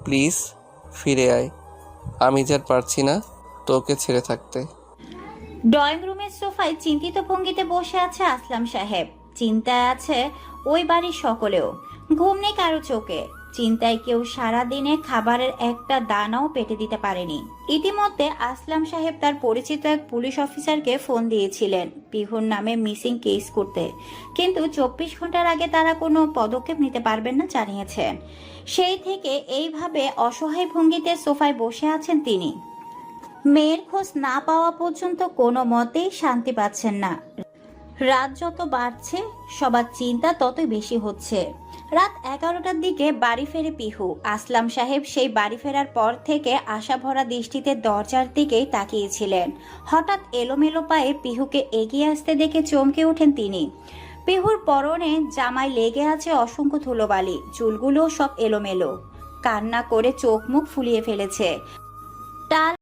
Please ফিরে আয়, আমি যার পারছি না তোকে ছেড়ে থাকতে। ড্রয়িং রুমের সোফায় চিন্তিত ভঙ্গিতে বসে আছে আসলাম সাহেব। চিন্তায় আছে ওই বাড়ির সকলেও। ঘুম নেই কারো চোখে। চিন্তায় কেউ সারাদিনে খাবারের একটা দানাও পেটে দিতে পারেনি। ইতিমধ্যে আসলাম সাহেব তার পরিচিত এক পুলিশ অফিসারকে ফোন দিয়েছিলেন পিহুর নামে মিসিং কেস করতে, কিন্তু 24 ঘন্টার আগে তারা কোনো পদক্ষেপ নিতে পারবেন না জানিয়েছেন। সেই থেকে এইভাবে অসহায় ভঙ্গিতে সোফায় বসে আছেন তিনি। মেয়ের খোঁজ না পাওয়া পর্যন্ত কোনো মতেই শান্তি পাচ্ছেন না। রাত যত বাড়ছে সবার চিন্তা ততই বেশি হচ্ছে। রাত 11টার দিকে বাড়ি ফেরে পিহু। আসলাম সাহেব সেই বাড়ি ফেরার পর থেকে আশাভরা দৃষ্টিতে দরজার দিকেই তাকিয়েছিলেন। হঠাৎ এলোমেলো পায়ে পিহুকে এগিয়ে আসতে দেখে চমকে ওঠেন তিনি। পিহুর পরনে জামায় লেগে আছে অসংখ্য ধুলোবালি, চুলগুলো সব এলোমেলো। কান্না করে চোখ মুখ ফুলিয়ে ফেলেছে। টাল